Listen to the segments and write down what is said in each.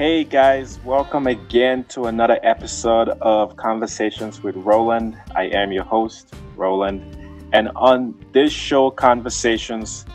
Hey guys, welcome again to another episode of Conversations with Roland. I am your host, Roland. And on this show, Conversations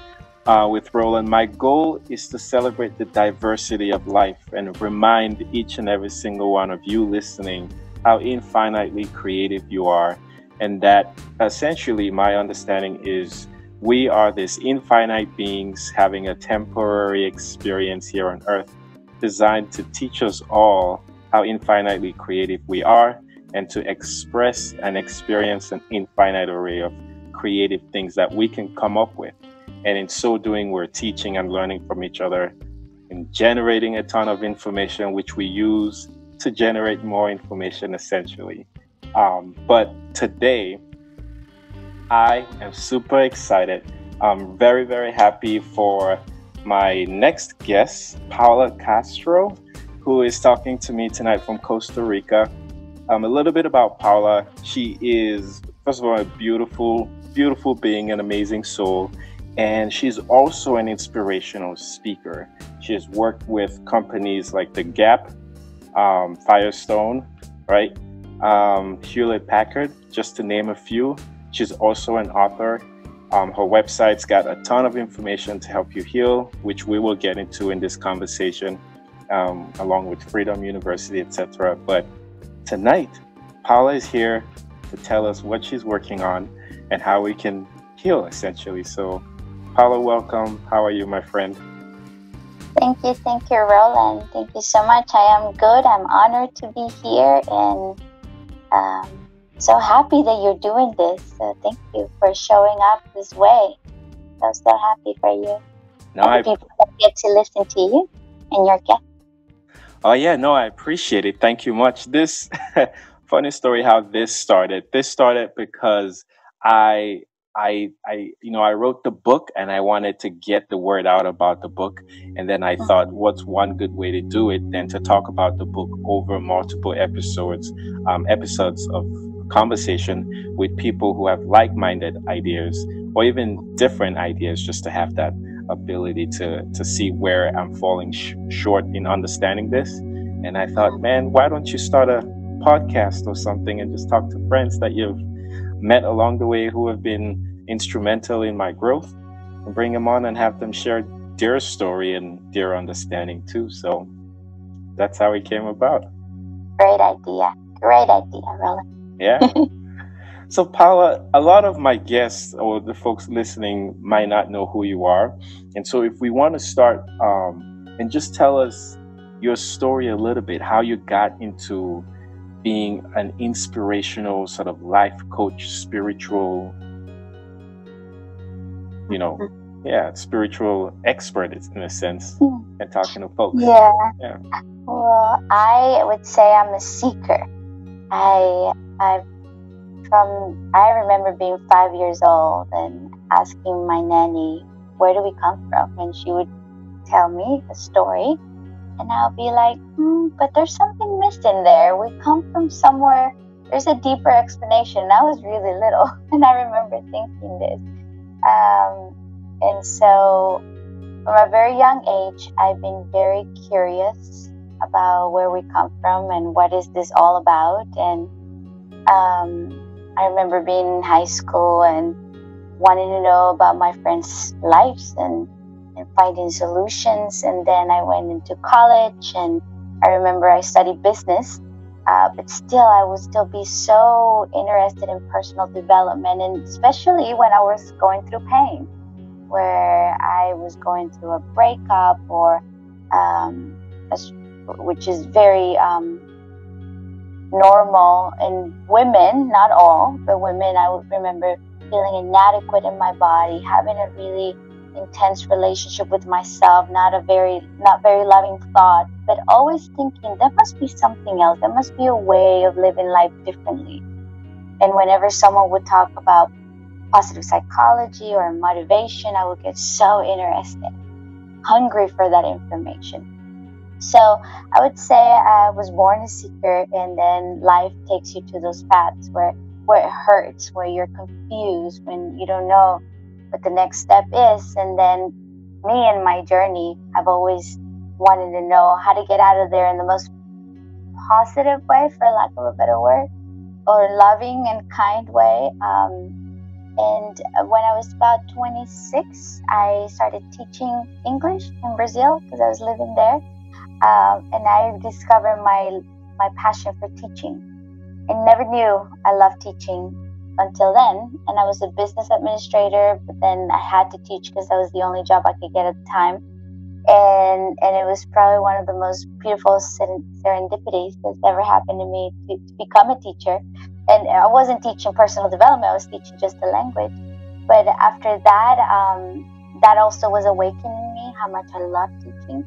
with Roland, my goal is to celebrate the diversity of life and remind each and every single one of you listening how infinitely creative you are. And that essentially my understanding is we are these infinite beings having a temporary experience here on Earth, designed to teach us all how infinitely creative we are and to express and experience an infinite array of creative things that we can come up with. And in so doing, we're teaching and learning from each other and generating a ton of information, which we use to generate more information, essentially. But today, I am super excited. I'm very, very happy for my next guest, Paola Castro, who is talking to me tonight from Costa Rica. A little bit about Paola. She is, first of all, a beautiful, beautiful being, an amazing soul. And she's also an inspirational speaker. She has worked with companies like The Gap, Firestone, right? Hewlett Packard, just to name a few. She's also an author. Her website's got a ton of information to help you heal, which we will get into in this conversation, along with Freedom University, etc. But tonight, Paola is here to tell us what she's working on and how we can heal, essentially. So, Paola, welcome. How are you, my friend? Thank you, Roland. Thank you so much. I am good. I'm honored to be here and so happy that you're doing this. So thank you for showing up this way. I'm so happy for you. And people that get to listen to you and your guests. Oh yeah, no, I appreciate it. Thank you much. This funny story how this started. This started because I wrote the book and I wanted to get the word out about the book. And then I thought, what's one good way to do it than to talk about the book over multiple episodes of conversation with people who have like-minded ideas or even different ideas, just to have that ability to see where I'm falling short in understanding this. And I thought, man, why don't you start a podcast or something and just talk to friends that you've met along the way who have been instrumental in my growth and bring them on and have them share their story and their understanding too. So that's how it came about. Great idea, Roland. Yeah. So Paola, a lot of my guests or the folks listening might not know who you are. And so if we want to start and just tell us your story a little bit, how you got into being an inspirational sort of life coach, spiritual, spiritual expert in a sense, and talking to folks. Yeah. Well, I would say I'm a seeker. I remember being 5 years old and asking my nanny, where do we come from? And she would tell me a story. And I'll be like, but there's something missing there. We come from somewhere. There's a deeper explanation. I was really little, and I remember thinking this. And so from a very young age, I've been very curious about where we come from and what is this all about. And I remember being in high school and wanting to know about my friends' lives and finding solutions. And then I went into college, and I remember I studied business, but still I would still be so interested in personal development, and especially when I was going through pain, where I was going through a breakup or which is very normal in women, not all, but women. I would remember feeling inadequate in my body, having a really intense relationship with myself, not very loving thoughts, but always thinking there must be something else. There must be a way of living life differently. And whenever someone would talk about positive psychology or motivation, I would get so interested, hungry for that information. So I would say I was born a seeker, and then life takes you to those paths where it hurts, where you're confused, when you don't know what the next step is. And then me and my journey have always wanted to know how to get out of there in the most positive way, for lack of a better word, or loving and kind way. And when I was about 26, I started teaching English in Brazil because I was living there. And I discovered my passion for teaching. I never knew I loved teaching until then. And I was a business administrator, but then I had to teach because that was the only job I could get at the time. And it was probably one of the most beautiful serendipities that's ever happened to me to become a teacher. And I wasn't teaching personal development, I was teaching just the language. But after that, that also was awakening me how much I love teaching.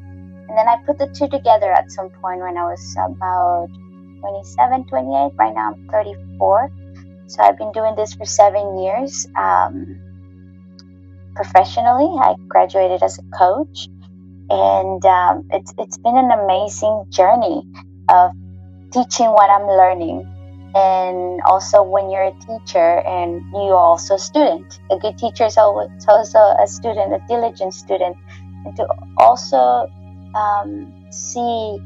And then I put the two together at some point when I was about 27, 28. Right now I'm 34. So I've been doing this for 7 years. Professionally, I graduated as a coach. And it's been an amazing journey of teaching what I'm learning. And also when you're a teacher and you're also a student, a good teacher is also a student, a diligent student. And to also see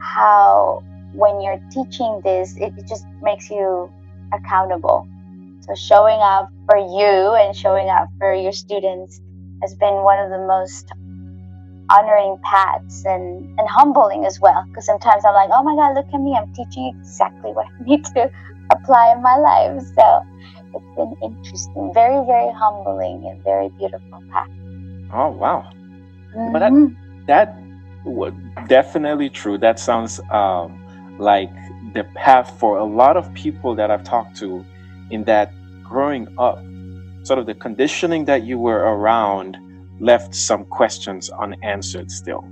how when you're teaching this, it just makes you accountable. So showing up for you and showing up for your students has been one of the most honoring paths and humbling as well, because sometimes I'm like, oh my God, look at me, I'm teaching exactly what I need to apply in my life. So it's been interesting, very, very humbling and very beautiful path. Oh wow. But that was definitely true. That sounds like the path for a lot of people that I've talked to, in that growing up, sort of the conditioning that you were around left some questions unanswered still.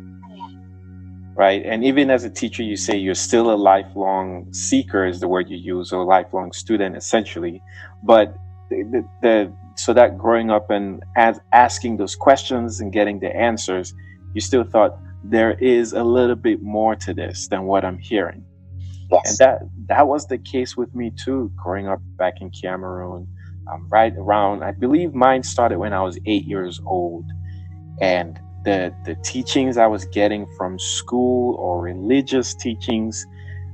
Right? And even as a teacher, you say you're still a lifelong seeker is the word you use, or a lifelong student essentially. But so that growing up and asking those questions and getting the answers, you still thought there is a little bit more to this than what I'm hearing. Yes. And that was the case with me too, growing up back in Cameroon. Right around, I believe mine started when I was 8 years old. And the teachings I was getting from school or religious teachings,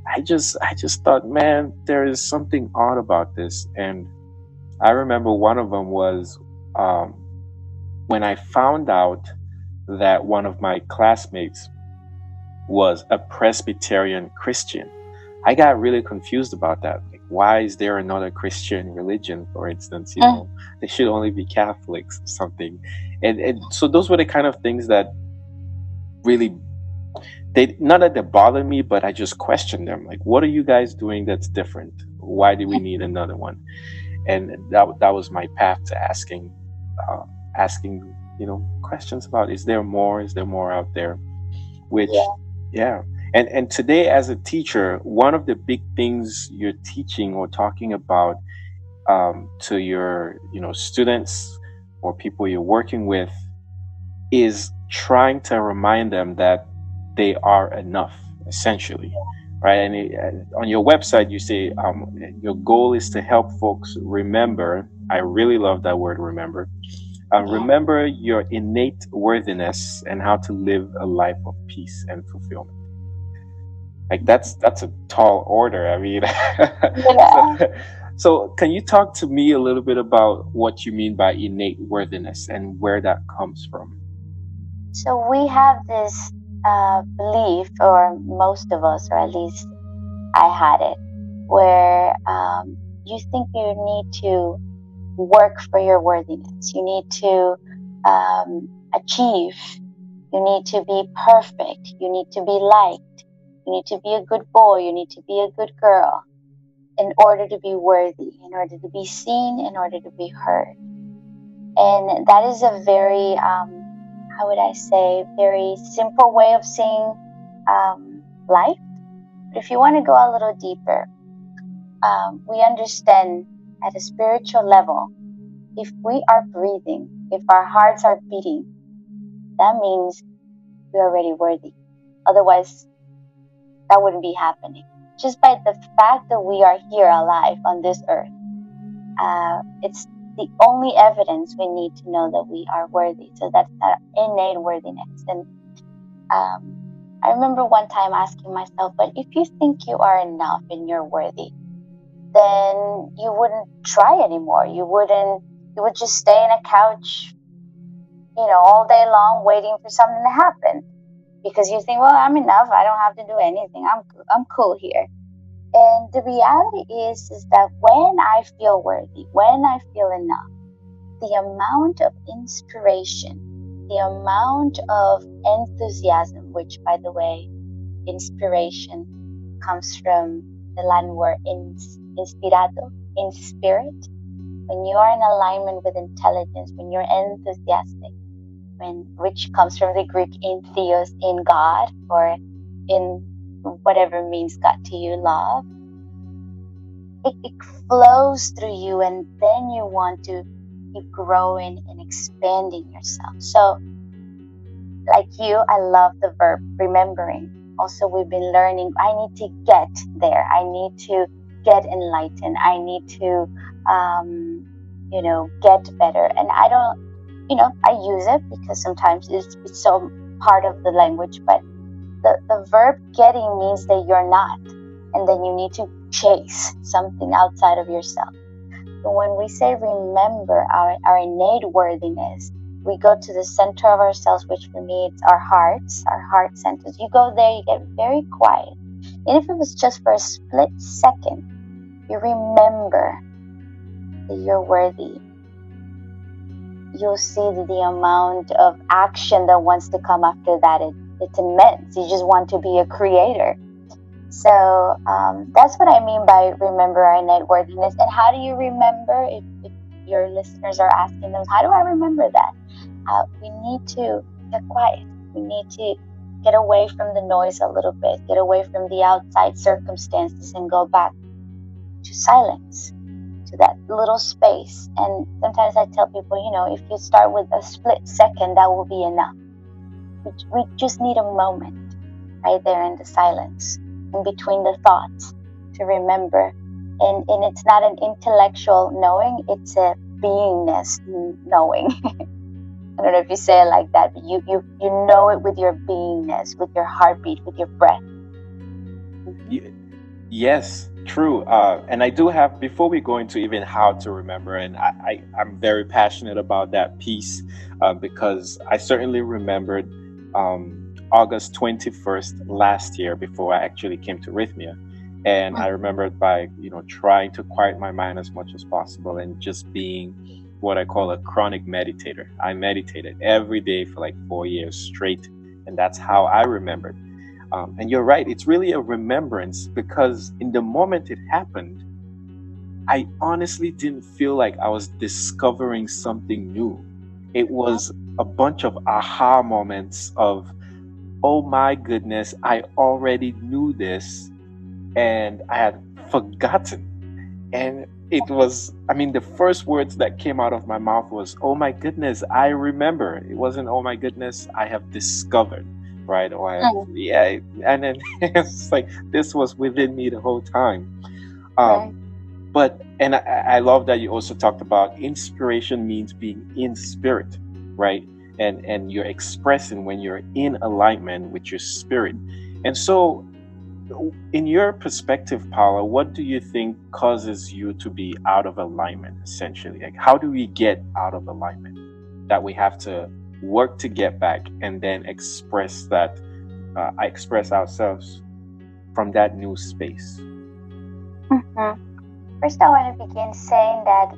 I just thought, man, there is something odd about this. And I remember one of them was when I found out that one of my classmates was a Presbyterian Christian. I got really confused about that. Like, why is there another Christian religion, for instance? You know, they should only be Catholics or something. And so those were the kind of things that really, not that they bother me, but I just questioned them. Like, what are you guys doing that's different? Why do we need another one? And that was my path to asking, questions about, is there more out there? Which, yeah. And today, as a teacher, one of the big things you're teaching or talking about to your students or people you're working with is trying to remind them that they are enough, essentially, right? And on your website, you say your goal is to help folks remember. I really love that word, remember. Remember your innate worthiness and how to live a life of peace and fulfillment. Like that's a tall order. I mean, so can you talk to me a little bit about what you mean by innate worthiness and where that comes from? So we have this belief, or most of us, or at least I had it, where you think you need to work for your worthiness. You need to achieve. You need to be perfect. You need to be liked. You need to be a good boy. You need to be a good girl in order to be worthy, in order to be seen, in order to be heard. And that is a very, how would I say, very simple way of seeing life. But if you want to go a little deeper, we understand at a spiritual level, if we are breathing, if our hearts are beating, that means we're already worthy. Otherwise, that wouldn't be happening. Just by the fact that we are here alive on this earth, it's the only evidence we need to know that we are worthy. So that's our innate worthiness. And I remember one time asking myself, but if you think you are enough and you're worthy, then you wouldn't try anymore. You would just stay in a couch, all day long waiting for something to happen. Because you think, well, I'm enough. I don't have to do anything. I'm cool here. And the reality is that when I feel worthy, when I feel enough, the amount of inspiration, the amount of enthusiasm, which, by the way, inspiration comes from the Latin word inspirado, in spirit. When you are in alignment with intelligence, when you're enthusiastic, which comes from the Greek in theos, in God, or in whatever means God to you, love, it flows through you, and then you want to keep growing and expanding yourself. So, like you, I love the verb remembering. Also, we've been learning, I need to get there. I need to get enlightened. I need to, get better. And I don't, I use it because sometimes it's so part of the language, but the verb getting means that you're not, and then you need to chase something outside of yourself. But when we say remember our innate worthiness, we go to the center of ourselves, which for me, it's our hearts, our heart centers. You go there, you get very quiet. And if it was just for a split second, you remember that you're worthy. You'll see that the amount of action that wants to come after that, it's immense. You just want to be a creator. So that's what I mean by remember our innate worthiness. And how do you remember? If your listeners are asking them, how do I remember that? We need to get quiet. We need to get away from the noise a little bit, get away from the outside circumstances, and go back to silence, to that little space. And sometimes I tell people, if you start with a split second, that will be enough. We just need a moment right there in the silence, in between the thoughts, to remember. And it's not an intellectual knowing, it's a beingness knowing. I don't know if you say it like that, but you know it with your beingness, with your heartbeat, with your breath. Yes, true. And I do have, before we go into even how to remember, and I'm very passionate about that piece because I certainly remembered August 21st last year, before I actually came to Rhythmia. And I remembered by, trying to quiet my mind as much as possible and just being what I call a chronic meditator. I meditated every day for like 4 years straight, and that's how I remembered. And you're right, it's really a remembrance, because in the moment it happened, I honestly didn't feel like I was discovering something new. It was a bunch of aha moments of, oh my goodness, I already knew this and I had forgotten. And it was, the first words that came out of my mouth was, oh my goodness, I remember. It wasn't, oh my goodness, I have discovered, right? Or and then it's like, this was within me the whole time. But I love that you also talked about inspiration means being in spirit, right? And you're expressing when you're in alignment with your spirit. And so, in your perspective, Paola, what do you think causes you to be out of alignment, essentially? Like, how do we get out of alignment? That we have to work to get back and then express that, express ourselves from that new space. First, I want to begin saying that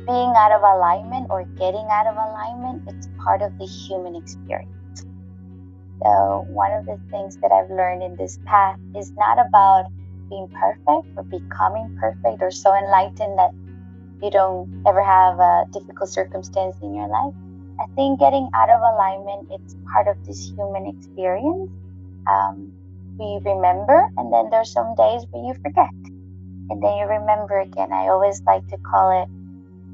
being out of alignment or getting out of alignment, it's part of the human experience. So one of the things that I've learned in this path is not about being perfect or becoming perfect or so enlightened that you don't ever have a difficult circumstance in your life. I think getting out of alignment, it's part of this human experience. We remember, and then there's some days where you forget, and then you remember again. I always like to call it,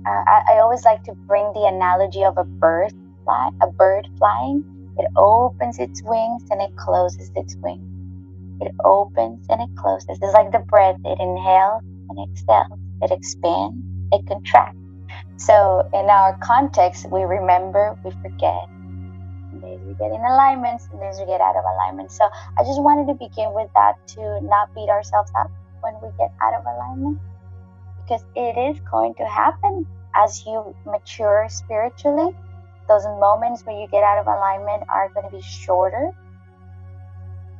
I always like to bring the analogy of a bird flying. It opens its wings and it closes its wings. It opens and it closes. It's like the breath. It inhales and exhales. It expands, it contracts. So in our context, we remember, we forget. days we get in alignment, some days we get out of alignment. So I just wanted to begin with that, to not beat ourselves up when we get out of alignment, because it is going to happen as you mature spiritually. Those moments where you get out of alignment are going to be shorter,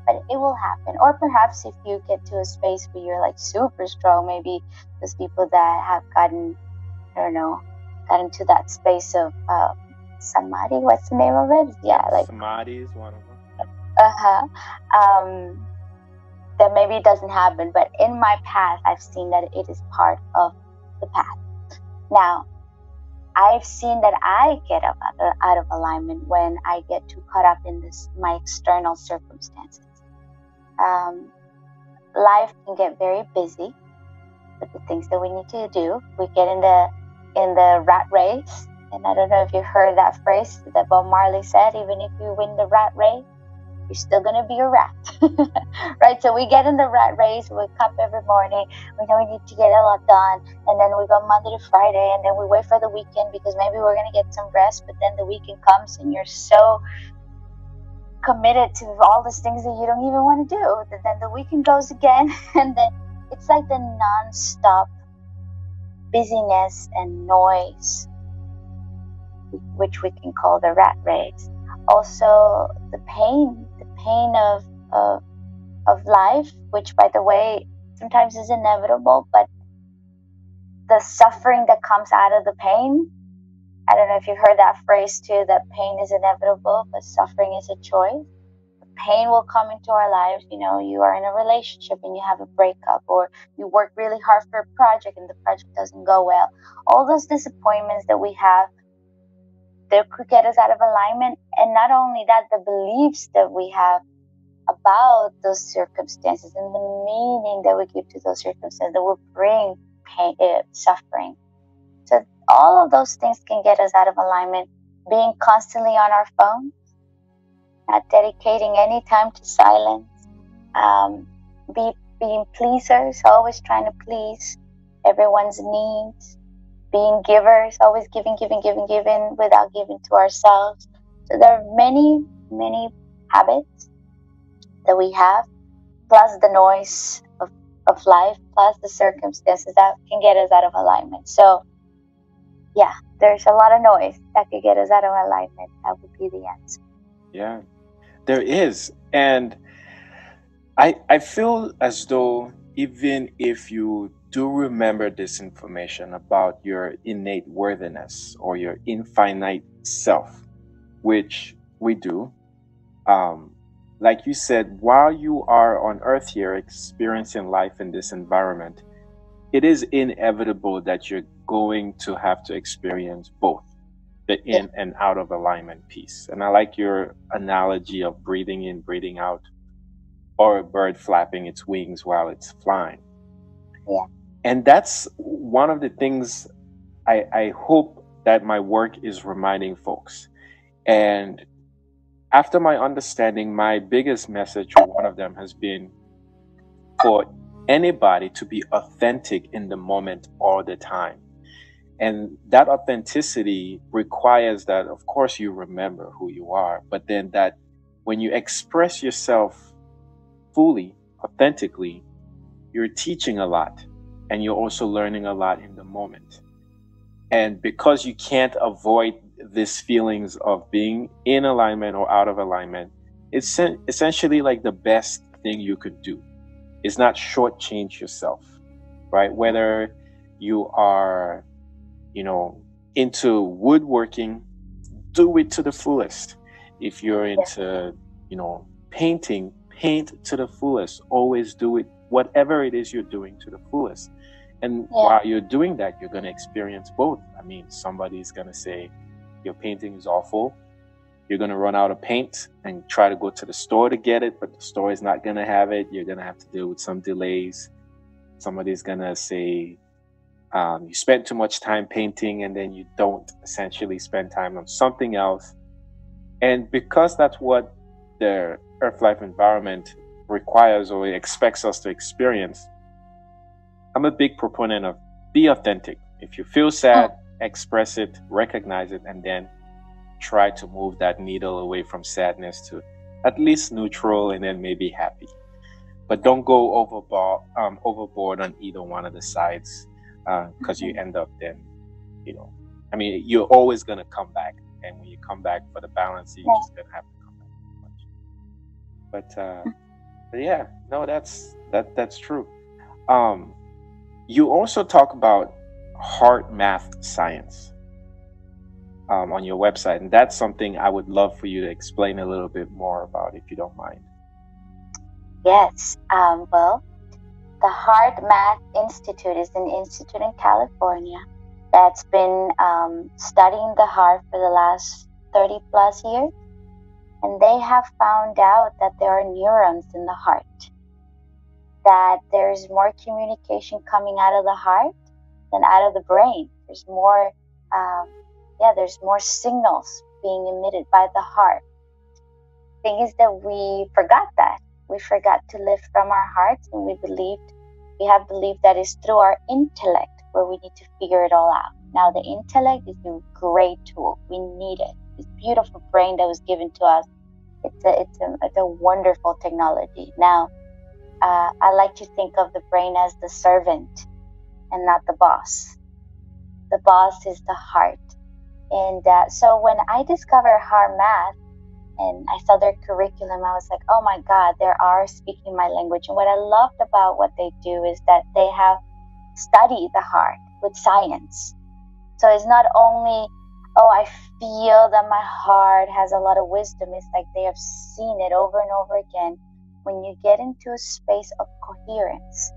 but it will happen. Or perhaps if you get to a space where you're like super strong, maybe those people that have gotten to that space of samadhi. What's the name of it? Yeah, like samadhi is one of them. That maybe it doesn't happen, but in my path, I've seen that it is part of the path. Now, I've seen that I get out of alignment when I get too caught up in my external circumstances. Life can get very busy with the things that we need to do. We get in the rat race, and I don't know if you heard that phrase that Bob Marley said, even if you win the rat race, you're still going to be a rat. Right? So we get in the rat race, we wake up every morning, we know we need to get a lot done, and then we go Monday to Friday, and then we wait for the weekend because maybe we're going to get some rest, but then the weekend comes and you're so committed to all these things that you don't even want to do. Then the weekend goes again, and then it's like the non-stop busyness and noise, which we can call the rat race. Also, the pain of life, which, by the way, sometimes is inevitable, but the suffering that comes out of the pain, I don't know if you've heard that phrase too, that pain is inevitable, but suffering is a choice. The pain will come into our lives. You know, you are in a relationship and you have a breakup, or you work really hard for a project and the project doesn't go well. All those disappointments that we have, they could get us out of alignment. And not only that, the beliefs that we have about those circumstances and the meaning that we give to those circumstances that will bring pain, suffering. So all of those things can get us out of alignment. Being constantly on our phones, not dedicating any time to silence, being pleasers, always trying to please everyone's needs, being givers, always giving without giving to ourselves. So there are many, many habits that we have, plus the noise of life, plus the circumstances that can get us out of alignment. So yeah, there's a lot of noise that could get us out of alignment. That would be the answer. Yeah, there is. And I feel as though even if you do remember this information about your innate worthiness or your infinite self, which we do, like you said, while you are on earth here experiencing life in this environment, it is inevitable that you're going to have to experience both the in and out of alignment piece. And I like your analogy of breathing in, breathing out, or a bird flapping its wings while it's flying. Yeah. And that's one of the things I hope that my work is reminding folks. And after my understanding, my biggest message, or one of them, has been for anybody to be authentic in the moment all the time. And that authenticity requires that, of course, you remember who you are, but then that when you express yourself fully, authentically, you're teaching a lot and you're also learning a lot in the moment. And because you can't avoid these feelings of being in alignment or out of alignment, it's essentially like the best thing you could do is not shortchange yourself, right? Whether you are, into woodworking, do it to the fullest. If you're into, painting, paint to the fullest. Always do it, whatever it is you're doing, to the fullest. And while you're doing that, you're going to experience both. I mean, somebody's going to say your painting is awful. You're going to run out of paint and try to go to the store to get it, but the store is not going to have it. You're going to have to deal with some delays. Somebody's going to say, you spent too much time painting, and then you don't essentially spend time on something else. And because that's what the Earth life environment requires or expects us to experience, I'm a big proponent of be authentic. If you feel sad, express it, recognize it, and then try to move that needle away from sadness to at least neutral and then maybe happy. But don't go overboard on either one of the sides, because you end up then, I mean, you're always going to come back. And when you come back for the balance, you're just going to have to come back much. But yeah, no, that's true. You also talk about HeartMath science on your website, and that's something I would love for you to explain a little bit more about, if you don't mind. Yes. Well, the HeartMath Institute is an institute in California that's been studying the heart for the last 30 plus years. And they have found out that there are neurons in the heart, that there's more communication coming out of the heart than out of the brain. There's more, there's more signals being emitted by the heart. Thing is that we forgot that. We forgot to live from our hearts, and we have believed that it's through our intellect where we need to figure it all out. Now, the intellect is a great tool. We need it. This beautiful brain that was given to us. It's a wonderful technology. Now, I like to think of the brain as the servant and not the boss. The boss is the heart. And so when I discovered HeartMath and I saw their curriculum, I was like, oh my God, they are speaking my language. And what I loved about what they do is that they have studied the heart with science. So it's not only, oh, I feel that my heart has a lot of wisdom. It's like they have seen it over and over again. When you get into a space of coherence,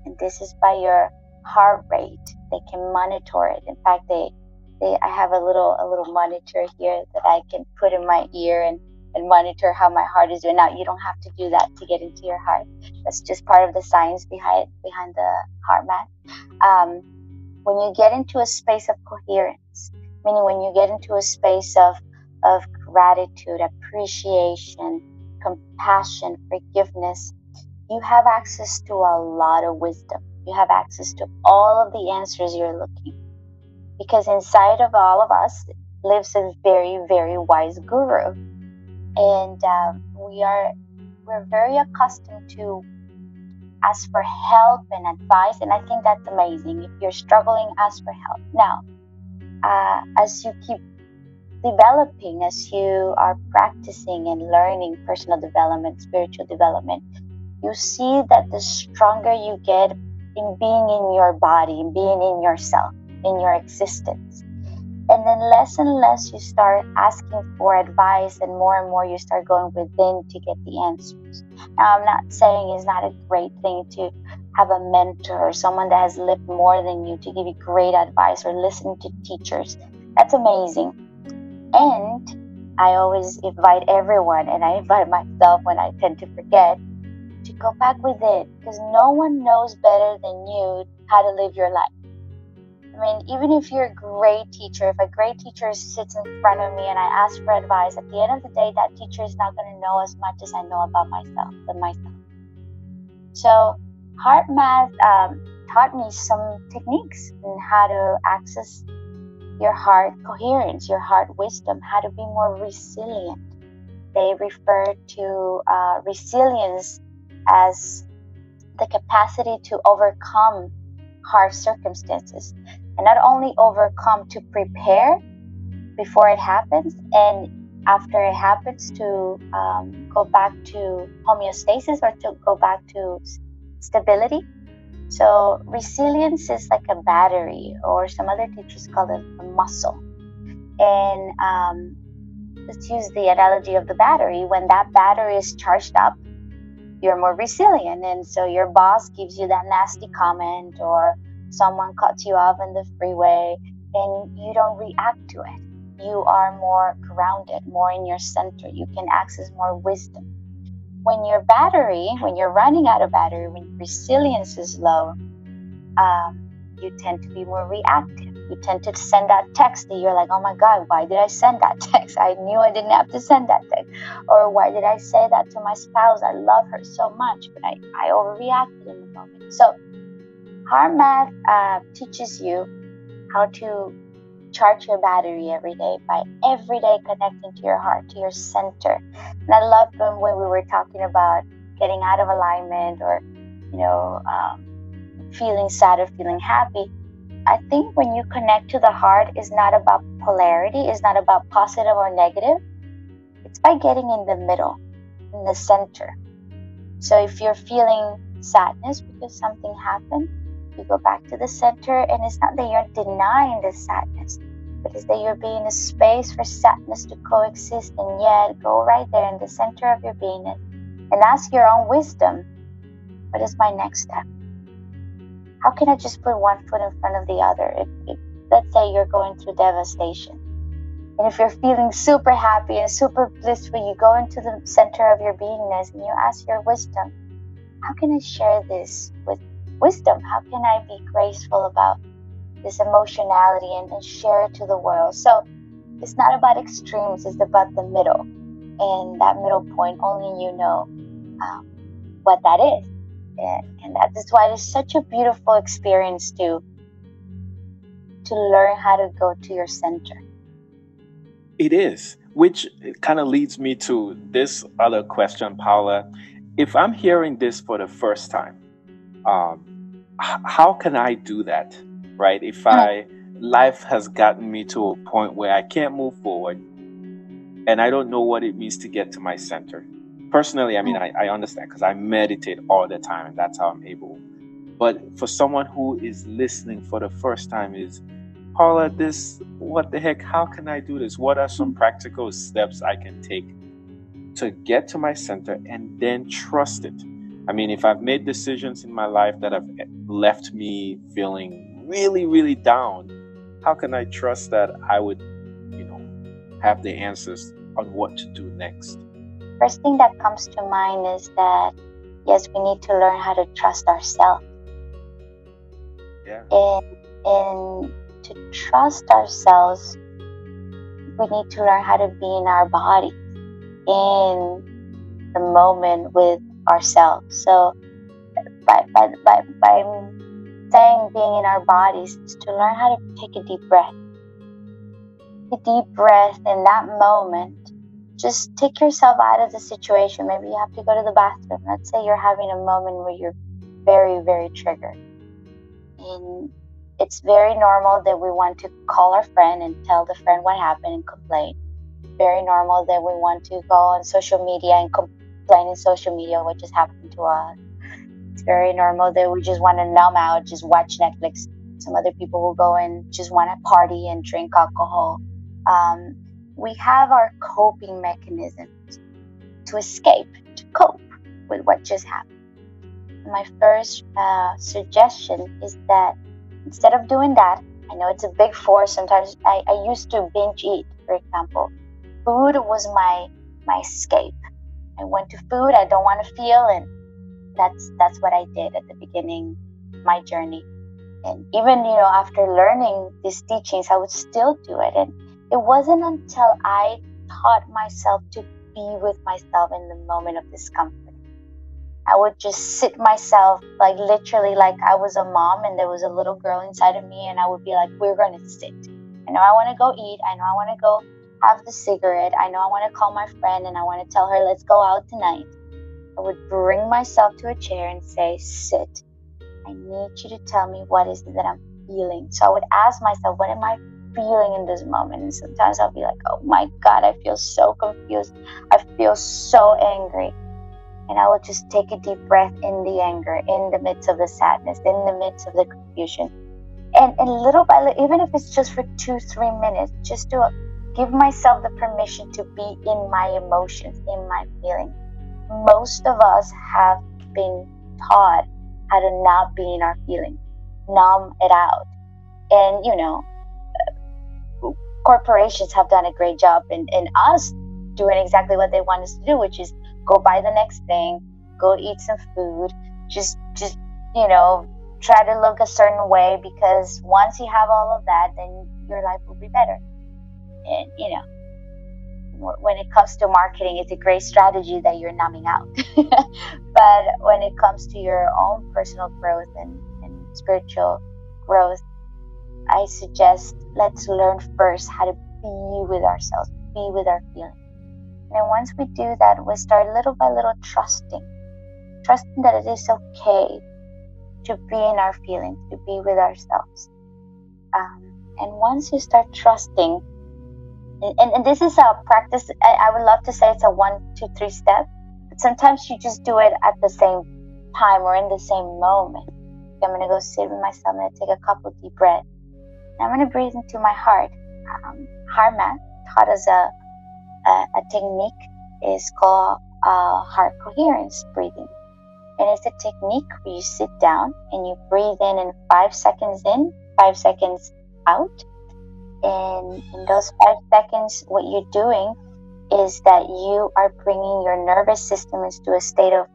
and this is by your heart rate, they can monitor it. In fact, I have a little monitor here that I can put in my ear and monitor how my heart is doing. Now, you don't have to do that to get into your heart. That's just part of the science behind the HeartMath. When you get into a space of coherence, meaning when you get into a space of gratitude, appreciation, compassion, forgiveness, you have access to a lot of wisdom. You have access to all of the answers you're looking. Because inside of all of us lives a very, very wise guru. And we're very accustomed to ask for help and advice. And I think that's amazing. If you're struggling, ask for help. Now, as you keep developing, as you are practicing and learning personal development, spiritual development, you see that the stronger you get in being in your body, in being in yourself, in your existence. And then less and less you start asking for advice, and more you start going within to get the answers. Now, I'm not saying it's not a great thing to have a mentor or someone that has lived more than you to give you great advice, or listen to teachers. That's amazing. And I always invite everyone, and I invite myself when I tend to forget, to go back within, because no one knows better than you how to live your life. I mean, even if you're a great teacher, if a great teacher sits in front of me and I ask for advice, at the end of the day, that teacher is not going to know as much as I know about myself. So HeartMath taught me some techniques in how to access your heart coherence, your heart wisdom, how to be more resilient. They refer to resilience as the capacity to overcome hard circumstances, and not only overcome, to prepare before it happens, and after it happens to go back to homeostasis, or to go back to stability. So resilience is like a battery, or some other teachers call it a muscle. And let's use the analogy of the battery. When that battery is charged up, you're more resilient. And so your boss gives you that nasty comment, or someone cuts you off in the freeway, and you don't react to it. You are more grounded, more in your center. You can access more wisdom. When you're running out of battery, when resilience is low, you tend to be more reactive. You tend to send that text that you're like, oh my God, why did I send that text? I knew I didn't have to send that text. Or why did I say that to my spouse? I love her so much, but I overreacted in the moment. So HeartMath teaches you how to recharge your battery every day by every day connecting to your heart, to your center. And I loved when we were talking about getting out of alignment, or feeling sad or feeling happy. I think when you connect to the heart, it's not about polarity, it's not about positive or negative. It's by getting in the middle, in the center. So if you're feeling sadness because something happened, you go back to the center, and it's not that you're denying the sadness, but it's that you're being a space for sadness to coexist, and yet go right there in the center of your beingness and ask your own wisdom, what is my next step? How can I just put one foot in front of the other? Let's say you're going through devastation. And if you're feeling super happy and super blissful, you go into the center of your beingness and you ask your wisdom, how can I share this with wisdom? How can I be graceful about this emotionality and share it to the world? So it's not about extremes, it's about the middle. And that middle point, only you know what that is. And that is why it's such a beautiful experience to learn how to go to your center. It is, which kind of leads me to this other question, Paola. If I'm hearing this for the first time, how can I do that, right? If life has gotten me to a point where I can't move forward and I don't know what it means to get to my center. Personally, I mean, I understand because I meditate all the time and that's how I'm able. But for someone who is listening for the first time is, Paola, what the heck, how can I do this? What are some practical steps I can take to get to my center and then trust it? I mean, if I've made decisions in my life that have left me feeling really, really down, how can I trust that I would, have the answers on what to do next? First thing that comes to mind is that, yes, we need to learn how to trust ourselves. Yeah. And to trust ourselves, we need to learn how to be in our body, in the moment with ourselves. So by saying being in our bodies is to learn how to take a deep breath. A deep breath in that moment. Just take yourself out of the situation. Maybe you have to go to the bathroom. Let's say you're having a moment where you're very, very triggered. And it's very normal that we want to call our friend and tell the friend what happened and complain. Very normal that we want to go on social media and complain in social media what just happened to us. It's very normal that we just want to numb out, just watch Netflix. Some other people will go and just want to party and drink alcohol. We have our coping mechanisms to escape, to cope with what just happened. My first suggestion is that instead of doing that, I know it's a big force. Sometimes I used to binge eat, for example. Food was my escape. I went to food I don't want to feel, and that's what I did at the beginning of my journey. And even, after learning these teachings, I would still do it. And it wasn't until I taught myself to be with myself in the moment of discomfort. I would just sit myself, literally like I was a mom and there was a little girl inside of me, and I would be like, we're going to sit. I know I want to go eat. I know I want to go have the cigarette. I know I want to call my friend and I want to tell her, let's go out tonight. I would bring myself to a chair and say, sit. I need you to tell me what is it that I'm feeling. So I would ask myself, what am I feeling in this moment? And sometimes I'll be like, oh my God, I feel so confused. I feel so angry. And I will just take a deep breath in the anger, in the midst of the sadness, in the midst of the confusion. And little by little, even if it's just for 2-3 minutes, just to give myself the permission to be in my emotions, in my feelings. Most of us have been taught how to not be in our feelings, numb it out. And, corporations have done a great job in us doing exactly what they want us to do, which is go buy the next thing, go eat some food, just try to look a certain way, because once you have all of that, then your life will be better. And, when it comes to marketing, it's a great strategy that you're numbing out. But when it comes to your own personal growth and spiritual growth, I suggest let's learn first how to be with ourselves, be with our feelings. And then once we do that, we start little by little trusting that it is okay to be in our feelings, to be with ourselves. And once you start trusting, and this is a practice, I would love to say it's a 1, 2, 3 step, but sometimes you just do it at the same time or in the same moment. I'm going to go sit with myself, I'm going to take a couple deep breaths, and I'm going to breathe into my heart. HeartMath taught us a technique is called heart coherence breathing. And it's a technique where you sit down and you breathe in 5 seconds in, 5 seconds out. And in those 5 seconds, what you're doing is that you are bringing your nervous system into a state of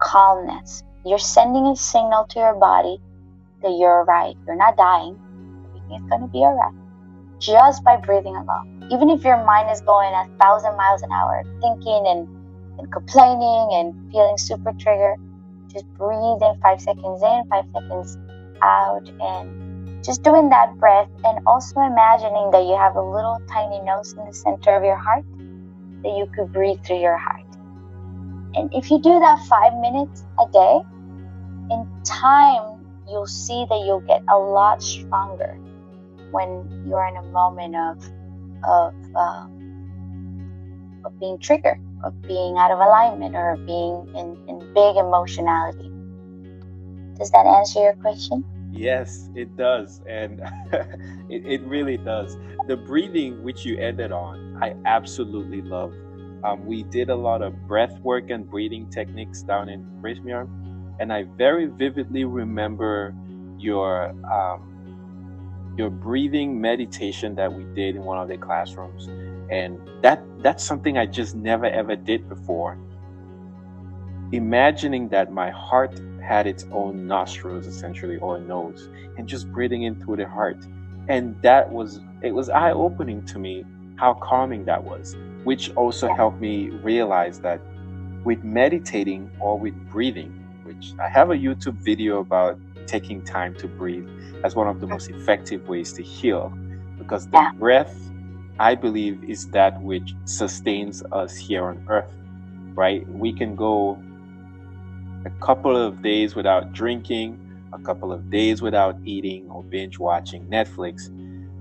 calmness. You're sending a signal to your body that you're alright. You're not dying. Everything's going to be alright. Just by breathing alone. Even if your mind is going 1,000 miles an hour, thinking and complaining and feeling super triggered, just breathe in 5 seconds in, 5 seconds out, and just doing that breath, and also imagining that you have a little tiny nose in the center of your heart that you could breathe through your heart. And if you do that 5 minutes a day, in time you'll see that you'll get a lot stronger when you're in a moment of being triggered, of being out of alignment, or being in big emotionality. Does that answer your question? Yes, it does. And it really does. The breathing, which you ended on, I absolutely love. We did a lot of breath work and breathing techniques down in Brisbane, and I very vividly remember your breathing meditation that we did in one of the classrooms. And that's something I just never ever did before. Imagining that my heart had its own nostrils, essentially, or nose, and just breathing in through the heart. And it was eye-opening to me how calming that was, which also helped me realize that with meditating or with breathing, which I have a YouTube video about taking time to breathe as one of the most effective ways to heal, because the breath, I believe, is that which sustains us here on earth, right? We can go a couple of days without drinking, a couple of days without eating or binge watching Netflix,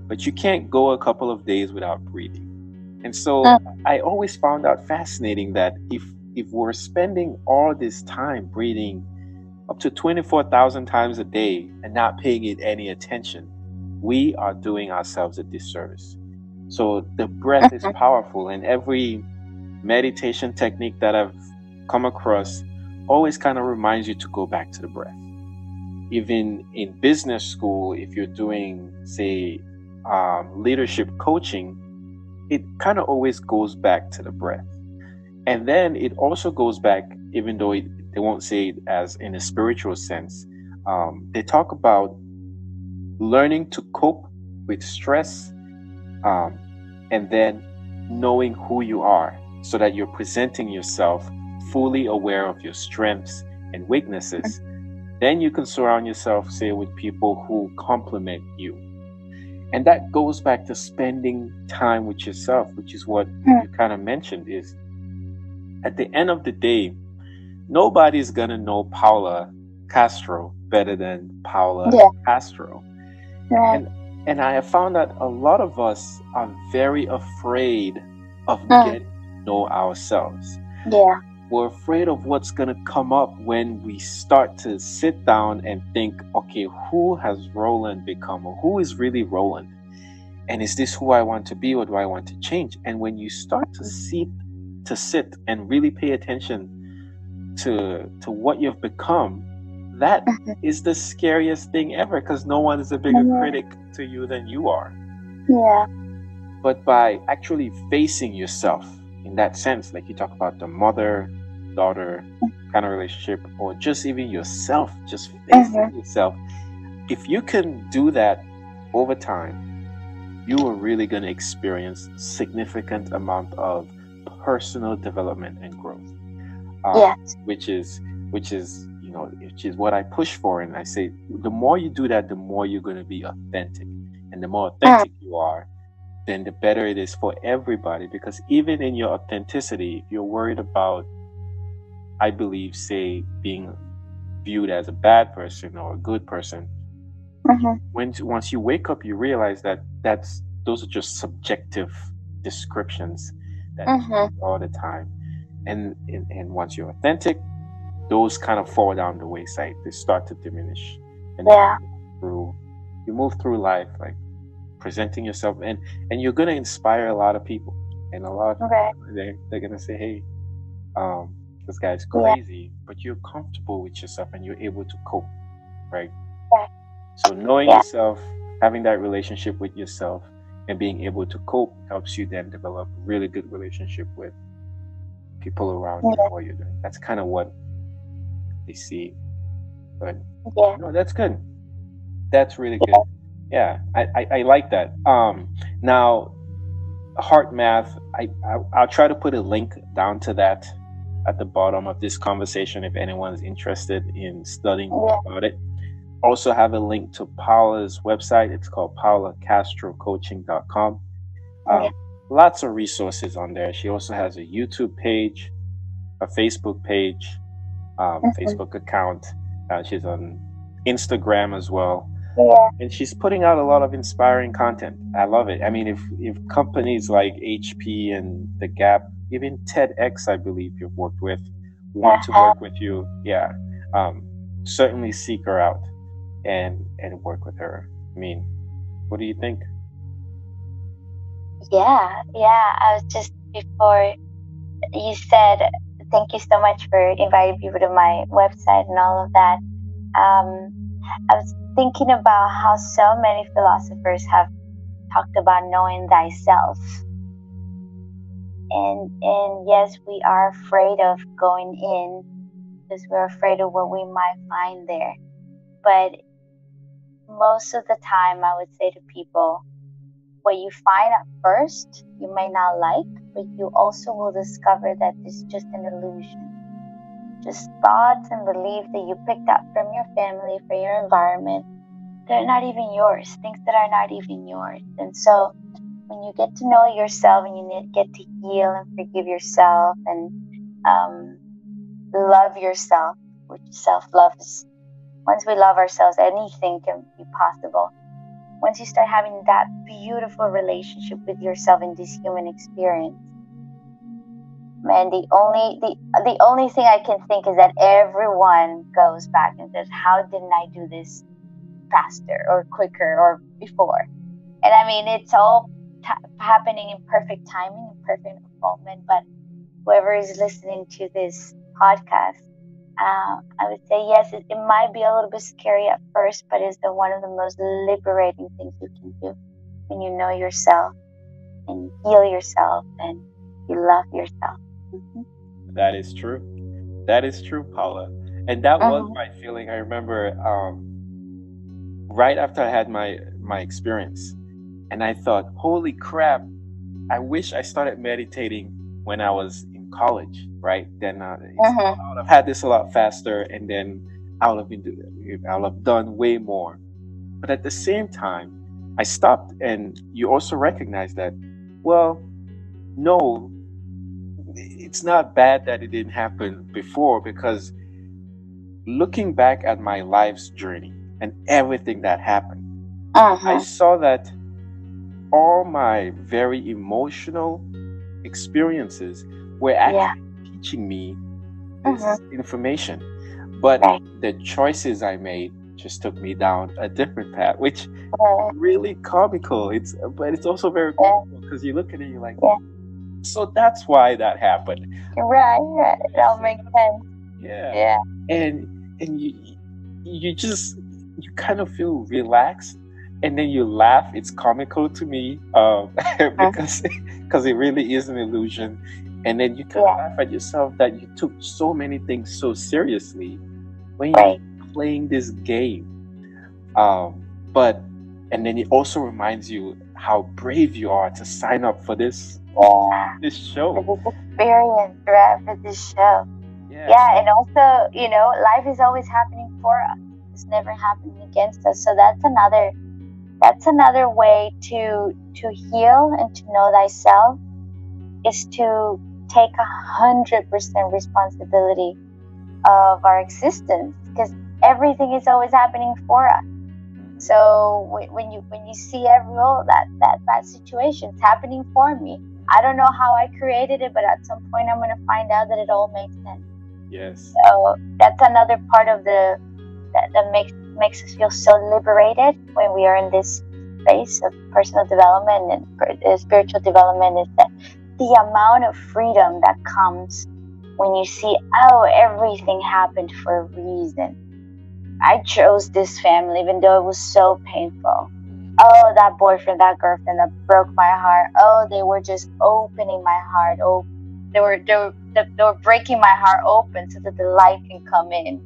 but you can't go a couple of days without breathing. And so I always found out fascinating that if we're spending all this time breathing up to 24,000 times a day and not paying it any attention, we are doing ourselves a disservice. So the breath is powerful, and every meditation technique that I've come across always kind of reminds you to go back to the breath. Even in business school, if you're doing, say, leadership coaching, it kind of always goes back to the breath. And then it also goes back, even though they won't say it as in a spiritual sense, they talk about learning to cope with stress, and then knowing who you are so that you're presenting yourself fully aware of your strengths and weaknesses. Then you can surround yourself, say, with people who complement you. And that goes back to spending time with yourself, which is what you kind of mentioned, is at the end of the day, nobody's going to know Paola Castro better than Paola Castro. Right. And I have found that a lot of us are very afraid of getting to know ourselves. Yeah. We're afraid of what's going to come up when we start to sit down and think, okay, who has Roland become? Or who is really Roland? And is this who I want to be, or do I want to change? And when you start to sit and really pay attention to what you've become, that is the scariest thing ever, because no one is a bigger critic to you than you are. Yeah. But by actually facing yourself in that sense, like you talk about the mother-daughter kind of relationship, or just even yourself, just facing yourself, if you can do that over time, you are really going to experience significant amount of personal development and growth. Which is what I push for. And I say, the more you do that, the more you're going to be authentic. and the more authentic you are, then the better it is for everybody. Because even in your authenticity, if you're worried about, I believe, say, being viewed as a bad person or a good person, once you wake up, you realize that those are just subjective descriptions that change all the time. And once you're authentic, those kind of fall down the wayside. They start to diminish, and you move through life like presenting yourself, and you're gonna inspire a lot of people, and a lot of people, they're gonna say, hey, this guy's crazy, but you're comfortable with yourself and you're able to cope, right? So knowing yourself, having that relationship with yourself, and being able to cope helps you then develop a really good relationship with people around you and what you're doing. That's kind of what they see. But no, that's good. That's really good. Yeah, I like that. Now, HeartMath, I'll try to put a link down to that at the bottom of this conversation if anyone's interested in studying more about it. Also have a link to Paola's website. It's called paolacastrocoaching.com. Lots of resources on there. She also has a YouTube page, a Facebook page, Facebook account. She's on Instagram as well. And she's putting out a lot of inspiring content. I love it. I mean, if companies like HP and The Gap, even TEDx, I believe you've worked with, want to work with you, certainly seek her out and work with her. I mean, what do you think? I was just, before you said, thank you so much for inviting people to my website and all of that. I was thinking about how so many philosophers have talked about knowing thyself. And yes, we are afraid of going in because we're afraid of what we might find there. But most of the time, I would say to people, what you find at first, you may not like, but you also will discover that it's just an illusion. Just thoughts and beliefs that you picked up from your family, from your environment. They're not even yours, things that are not even yours. And so when you get to know yourself and you get to heal and forgive yourself and love yourself, which self-love is, once we love ourselves, anything can be possible. Once you start having that beautiful relationship with yourself in this human experience, man, the only thing I can think is that everyone goes back and says, how didn't I do this faster or quicker or before? And I mean, it's all happening in perfect timing and perfect unfoldment. But whoever is listening to this podcast, I would say, yes, it might be a little bit scary at first, but it's one of the most liberating things you can do when you know yourself and you heal yourself and you love yourself. That is true. That is true, Paola. And that was my feeling. I remember right after I had my experience, and I thought, holy crap, I wish I started meditating when I was in college, right? Then I would have had this a lot faster, and then I would have done way more. But at the same time, I stopped, and you also recognize that, well, no, it's not bad that it didn't happen before, because looking back at my life's journey and everything that happened, I saw that all my very emotional experiences were actually teaching me this information. But the choices I made just took me down a different path, which is really comical. But it's also very comical, because you look at it and you're like, so that's why that happened. Right. It all makes sense. Yeah. And you kind of feel relaxed, and then you laugh. It's comical to me because it really is an illusion. And then you can laugh at yourself that you took so many things so seriously when you're playing this game. And then it also reminds you how brave you are to sign up for this show. For this experience, right? For this show. Yeah, and also, life is always happening for us. It's never happening against us. So that's that's another way to heal and to know thyself, is to take 100% responsibility of our existence, because everything is always happening for us. So when you see that situation is happening for me, I don't know how I created it, but at some point I'm going to find out that it all makes sense. Yes. So that's another part of that makes us feel so liberated when we are in this space of personal development and spiritual development, is that the amount of freedom that comes when you see, oh, everything happened for a reason. I chose this family even though it was so painful. Oh, that boyfriend, that girlfriend that broke my heart. Oh, they were just opening my heart. Oh, they were breaking my heart open so that the light can come in.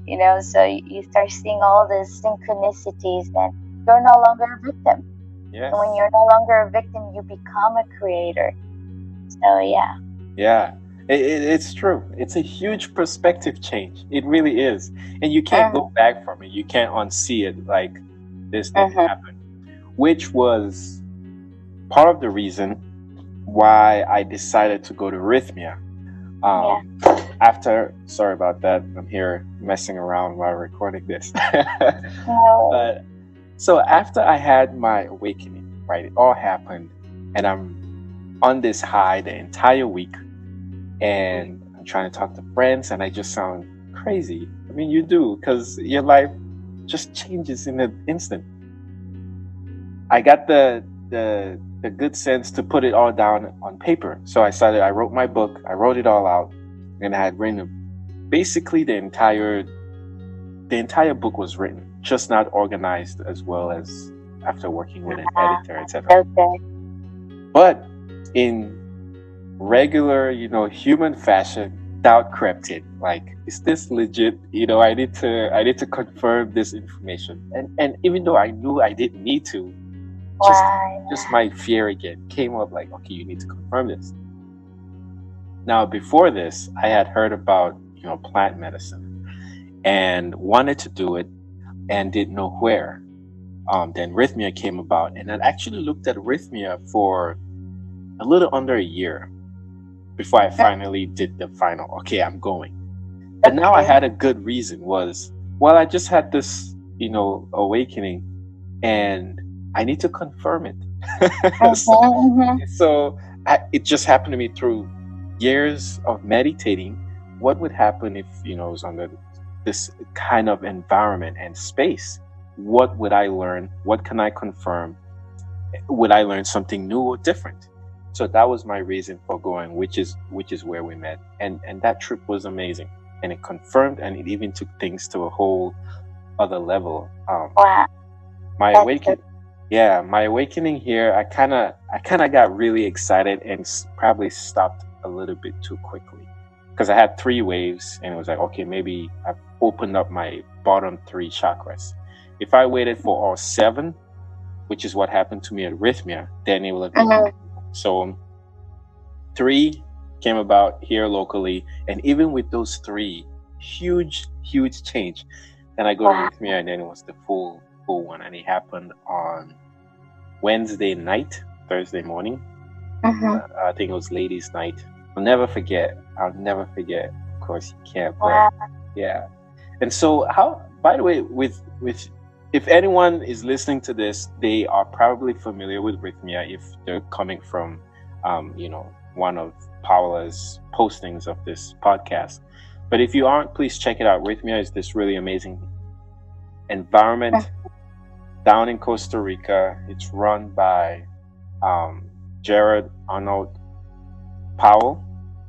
You know, so you start seeing all these synchronicities, and you're no longer a victim. Yes. And when you're no longer a victim, you become a creator. So yeah. Yeah. It's true. It's a huge perspective change. It really is. And you can't go back from it. You can't unsee it, like this didn't happen. Which was part of the reason why I decided to go to Rhythmia. Sorry about that. I'm here messing around while recording this. But so after I had my awakening, right, it all happened, and I'm on this high the entire week, and I'm trying to talk to friends, and I just sound crazy. I mean, you do, because your life just changes in an instant. I got the good sense to put it all down on paper. So I wrote my book, I wrote it all out, and I had written basically the entire book was written, just not organized as well as after working with an editor, etc. Okay. But in regular, human fashion, doubt crept in. Like, is this legit? I need to confirm this information. And even though I knew I didn't need to, just my fear again came up, like, okay, you need to confirm this. Now, before this, I had heard about, plant medicine and wanted to do it and didn't know where. Then Rhythmia came about, and I actually looked at Rhythmia for a little under a year before I finally did the final, okay, I'm going. But now I had a good reason, I just had this, awakening, and I need to confirm it. So it just happened to me through years of meditating. What would happen if, I was under this kind of environment and space? What would I learn? What can I confirm? Would I learn something new or different? So that was my reason for going, which is where we met. And that trip was amazing. And it confirmed, and it even took things to a whole other level. My awakening here, I kind of got really excited and probably stopped a little bit too quickly, because I had 3 waves, and it was like, okay, maybe I've opened up my bottom 3 chakras. If I waited for all 7, which is what happened to me at Rhythmia, then it would have been so 3 came about here locally, and even with those 3, huge change. Then I go to Rhythmia, and then it was the full one, and it happened on Wednesday night, Thursday morning. I think it was ladies' night. I'll never forget. Of course, you can't. But yeah. And so, by the way, with if anyone is listening to this, they are probably familiar with Rhythmia if they're coming from, one of Paola's postings of this podcast. But if you aren't, please check it out. Rhythmia is this really amazing environment down in Costa Rica. It's run by Jared Arnold Powell.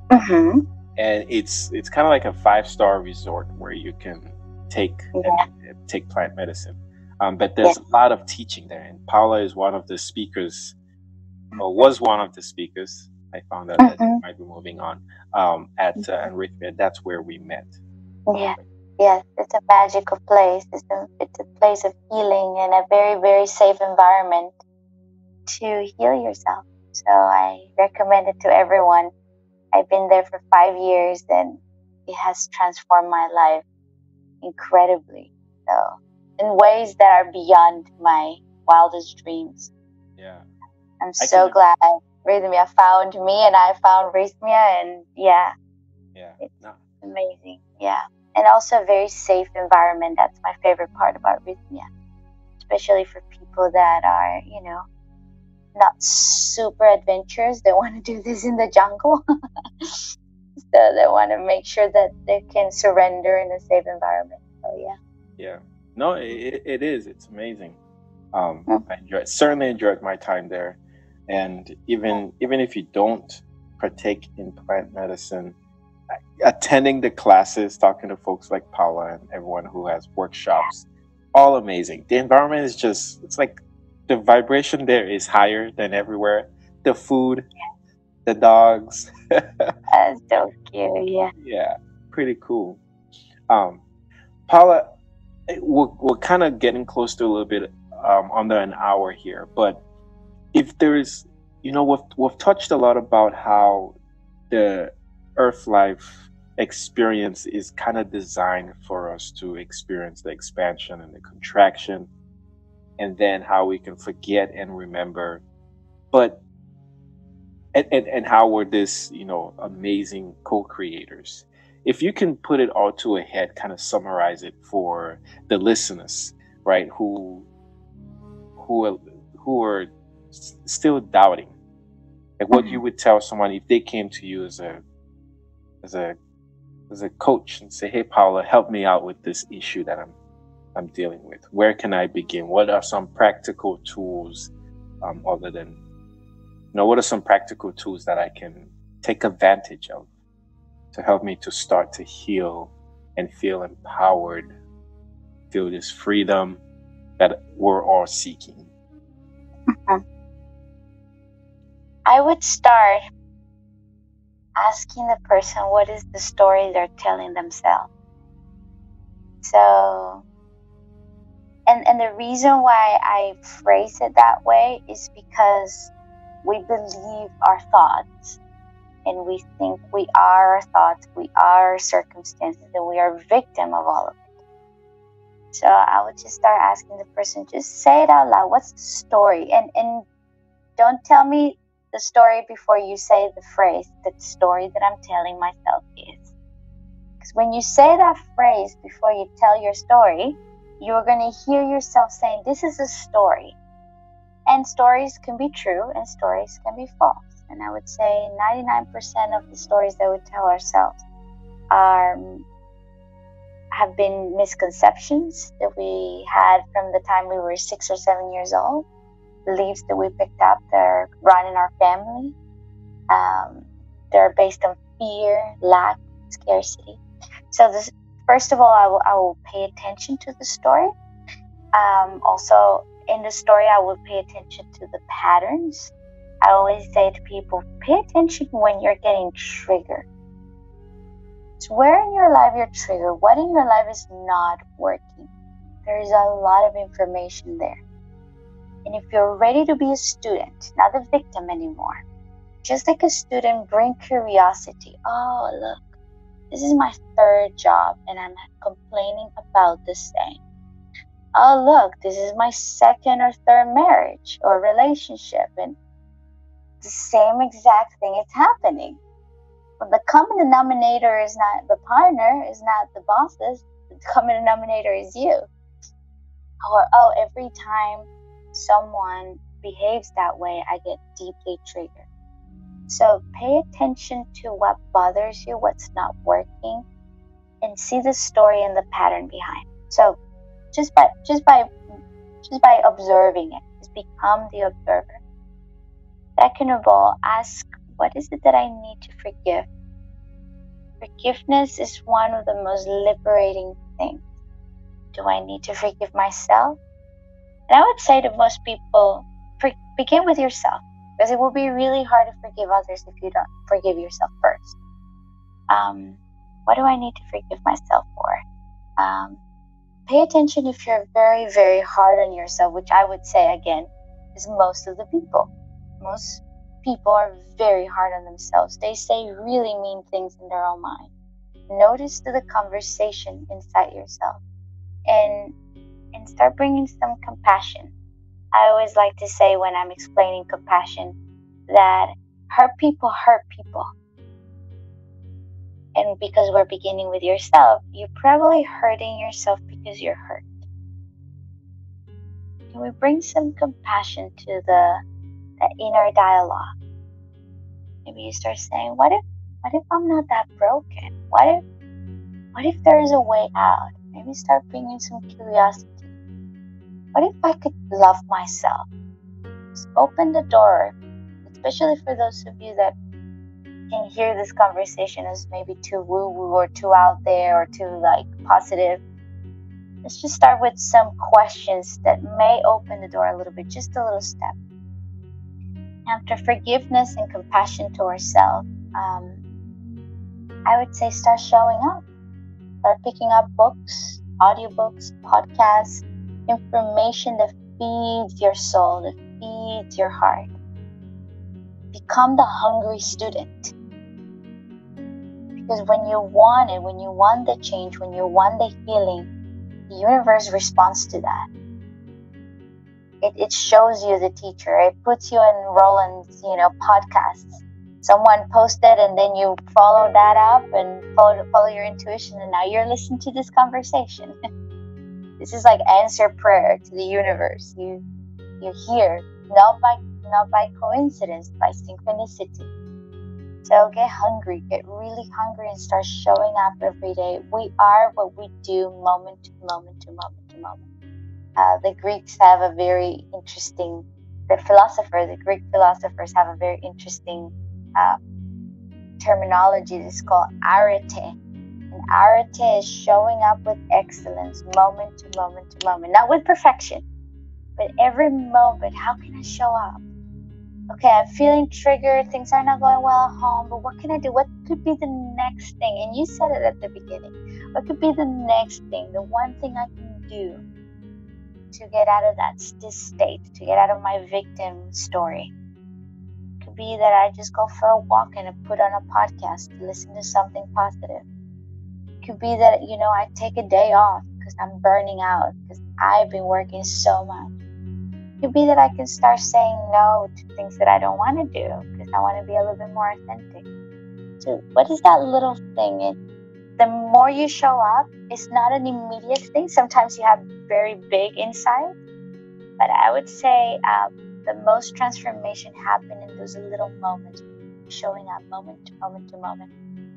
And it's kind of like a 5-star resort where you can take plant medicine. But there's a lot of teaching there, and Paola is one of the speakers, or was one of the speakers. I found out that they might be moving on at Rhythmia. That's where we met. Yes, it's a magical place. It's a place of healing and a very, very safe environment to heal yourself. So I recommend it to everyone. I've been there for 5 years, and it has transformed my life incredibly. So in ways that are beyond my wildest dreams. Yeah. I'm so glad Rhythmia found me and I found Rhythmia, and it's amazing. Yeah. And also a very safe environment. That's my favorite part about Rhythmia, especially for people that are, not super adventurous. They want to do this in the jungle. So they want to make sure that they can surrender in a safe environment. So yeah. No, it is. It's amazing. I certainly enjoyed my time there, and even if you don't partake in plant medicine, attending the classes, talking to folks like Paola and everyone who has workshops, all amazing. The environment is it's like the vibration there is higher than everywhere. The food, the dogs. That's so cute. Yeah, pretty cool. Paola, we're kind of getting close to a little bit under an hour here, but if there's, we've touched a lot about how the Earth life experience is kind of designed for us to experience the expansion and the contraction, and then how we can forget and remember, but and how we're this, amazing co-creators. If you can put it all to a head, kind of summarize it for the listeners, right, who are still doubting, like what you would tell someone if they came to you as a coach and say, "Hey, Paola, help me out with this issue that I'm dealing with. Where can I begin? What are some practical tools, other than, what are some practical tools that I can take advantage of to help me to start to heal and feel empowered, feel this freedom that we're all seeking?" I would start asking the person what is the story they're telling themselves. So, and the reason why I phrase it that way is because we believe our thoughts, and we think we are our thoughts, we are our circumstances, and we are a victim of all of it. So I would just start asking the person, just say it out loud. What's the story? And don't tell me the story before you say the phrase, the story that I'm telling myself is. Because when you say that phrase before you tell your story, you're going to hear yourself saying, this is a story. And stories can be true and stories can be false. And I would say 99% of the stories that we tell ourselves have been misconceptions that we had from the time we were 6 or 7 years old. Beliefs that we picked up that are run in our family. They're based on fear, lack, scarcity. So first of all, I will pay attention to the story. Also, in the story, I will pay attention to the patterns. I always say to people, pay attention when you're getting triggered. So where in your life you're triggered? What in your life is not working? There is a lot of information there. And if you're ready to be a student, not a victim anymore, just like a student, bring curiosity. Oh, look, this is my 3rd job and I'm complaining about the same. Oh, look, this is my 2nd or 3rd marriage or relationship, and the same exact thing is happening. But the common denominator is not the partner, is not the bosses. The common denominator is you. Or, oh, every time someone behaves that way, I get deeply triggered. So pay attention to what bothers you, what's not working, and see the story and the pattern behind. So just by observing it, just become the observer. Second of all, ask, what is it that I need to forgive? Forgiveness is one of the most liberating things. Do I need to forgive myself? And I would say to most people, begin with yourself, because it will be really hard to forgive others if you don't forgive yourself first. What do I need to forgive myself for? Pay attention if you're very, very hard on yourself, which I would say, again, is most of the people. Most people are very hard on themselves. They say really mean things in their own mind. Notice the conversation inside yourself and start bringing some compassion. I always like to say when I'm explaining compassion that hurt people. And because we're beginning with yourself, you're probably hurting yourself because you're hurt. Can we bring some compassion to the inner dialogue? Maybe you start saying, what if I'm not that broken? What if there's a way out? Maybe start bringing some curiosity. What if I could love myself? Just open the door, especially for those of you that can hear this conversation as maybe too woo-woo or too out there or too positive. Let's just start with some questions that may open the door a little bit, just a little step. After forgiveness and compassion to ourselves, I would say start showing up. Start picking up books, audiobooks, podcasts, information that feeds your soul, that feeds your heart. Become the hungry student. Because when you want it, when you want the change, when you want the healing, the universe responds to that. It shows you the teacher. It puts you in Roland's, podcasts. Someone posted and then you follow that up and follow your intuition, and now you're listening to this conversation. This is like answer prayer to the universe. You're here, not by coincidence, by synchronicity. So get hungry, get really hungry, and start showing up every day. We are what we do, moment to moment to moment to moment. The Greeks have a very interesting, the Greek philosophers have a very interesting terminology. It's called arete. And arete is showing up with excellence, moment to moment to moment. Not with perfection, but every moment, how can I show up? Okay, I'm feeling triggered, things are not going well at home, but what can I do? What could be the next thing? And you said it at the beginning. What could be the next thing, the one thing I can do to get out of this state, to get out of my victim story? It could be that I just go for a walk and I put on a podcast to listen to something positive. It could be that, I take a day off because I'm burning out, because I've been working so much. It could be that I can start saying no to things that I don't want to do because I want to be a little bit more authentic. So what is that little thing? And the more you show up, it's not an immediate thing. Sometimes you have very big insight, but I would say the most transformation happen in those little moments, showing up moment to moment to moment.